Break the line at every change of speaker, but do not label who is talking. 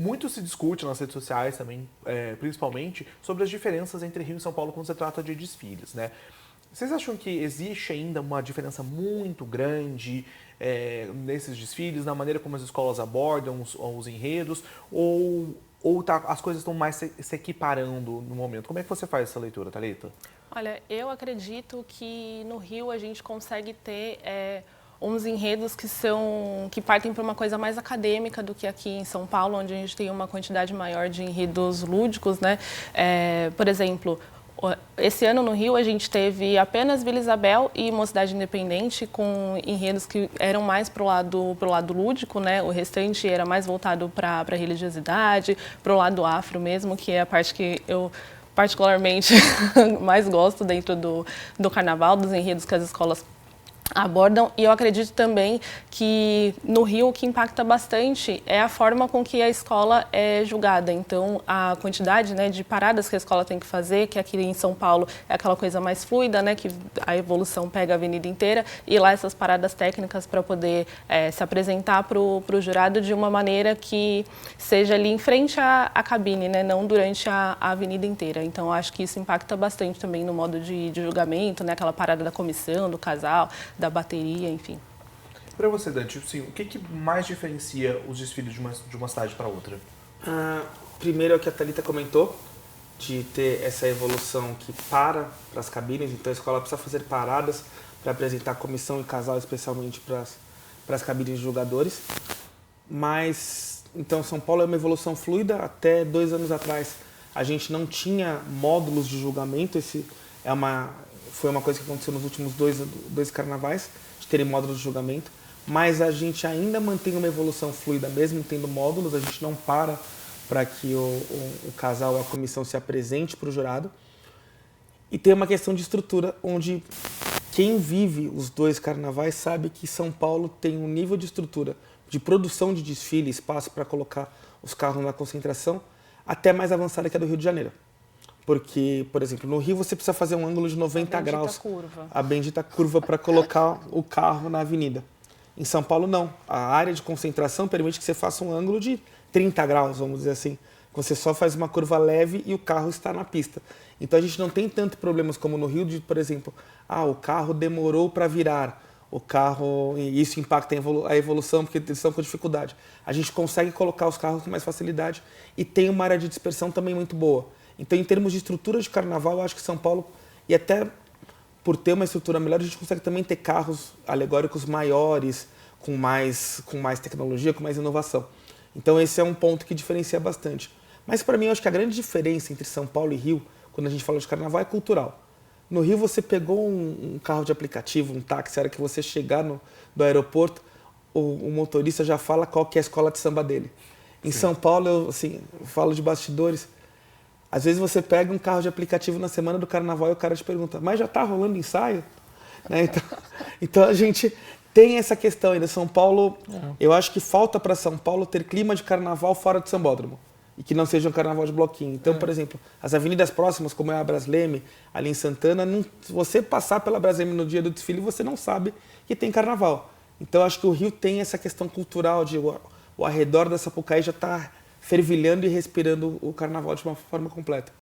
muito se discute nas redes sociais também, principalmente, sobre as diferenças entre Rio e São Paulo quando se trata de desfiles, né? Vocês acham que existe ainda uma diferença muito grande nesses desfiles, na maneira como as escolas abordam os enredos, ou as coisas estão mais se equiparando no momento? Como é que você faz essa leitura, Thalita?
Olha, eu acredito que no Rio a gente consegue ter uns enredos que partem para uma coisa mais acadêmica do que aqui em São Paulo, onde a gente tem uma quantidade maior de enredos lúdicos, né? Por exemplo, esse ano no Rio a gente teve apenas Vila Isabel e Mocidade Independente com enredos que eram mais pro lado lúdico, né? O restante era mais voltado para a religiosidade, para o lado afro mesmo, que é a parte que eu particularmente mais gosto dentro do carnaval, dos enredos que as escolas abordam. E eu acredito também que no Rio o que impacta bastante é a forma com que a escola é julgada. Então, a quantidade, né, de paradas que a escola tem que fazer, que aqui em São Paulo é aquela coisa mais fluida, né, que a evolução pega a avenida inteira, e lá essas paradas técnicas para poder se apresentar para o jurado de uma maneira que seja ali em frente à cabine, né, não durante a avenida inteira. Então, acho que isso impacta bastante também no modo de julgamento, né, aquela parada da comissão, do casal, da bateria, enfim.
Para você, Dante, assim, o que mais diferencia os desfiles de uma cidade para outra?
Primeiro é o que a Thalita comentou, de ter essa evolução que para as cabines, então a escola precisa fazer paradas para apresentar comissão e casal, especialmente para as cabines de julgadores. Mas, então, São Paulo é uma evolução fluida. Até 2 anos atrás, a gente não tinha módulos de julgamento. Foi uma coisa que aconteceu nos últimos dois carnavais, de terem módulos de julgamento, mas a gente ainda mantém uma evolução fluida, mesmo tendo módulos, a gente não para que o casal ou a comissão se apresente para o jurado. E tem uma questão de estrutura, onde quem vive os 2 carnavais sabe que São Paulo tem um nível de estrutura, de produção de desfile, espaço para colocar os carros na concentração, até mais avançada que a do Rio de Janeiro. Porque, por exemplo, no Rio você precisa fazer um ângulo de 90 graus.
Curva.
A bendita curva para colocar o carro na avenida. Em São Paulo, não. A área de concentração permite que você faça um ângulo de 30 graus, vamos dizer assim. Você só faz uma curva leve e o carro está na pista. Então a gente não tem tantos problemas como no Rio de, por exemplo, o carro demorou para virar. E isso impacta a evolução, porque eles estão com dificuldade. A gente consegue colocar os carros com mais facilidade e tem uma área de dispersão também muito boa. Então, em termos de estrutura de carnaval, eu acho que São Paulo, e até por ter uma estrutura melhor, a gente consegue também ter carros alegóricos maiores, com mais tecnologia, com mais inovação. Então, esse é um ponto que diferencia bastante. Mas, para mim, eu acho que a grande diferença entre São Paulo e Rio, quando a gente fala de carnaval, é cultural. No Rio, você pegou um carro de aplicativo, um táxi, a hora que você chegar do aeroporto, o motorista já fala qual que é a escola de samba dele. Em São Paulo, eu falo de bastidores. Às vezes você pega um carro de aplicativo na semana do carnaval e o cara te pergunta, mas já está rolando ensaio? Né? Então a gente tem essa questão ainda. São Paulo, eu acho que falta para São Paulo ter clima de carnaval fora de Sambódromo. E que não seja um carnaval de bloquinho. Então, por exemplo, as avenidas próximas, como é a Brasleme, ali em Santana, se você passar pela Brasleme no dia do desfile, você não sabe que tem carnaval. Então, acho que o Rio tem essa questão cultural de o arredor da Sapucaí já está fervilhando e respirando o carnaval de uma forma completa.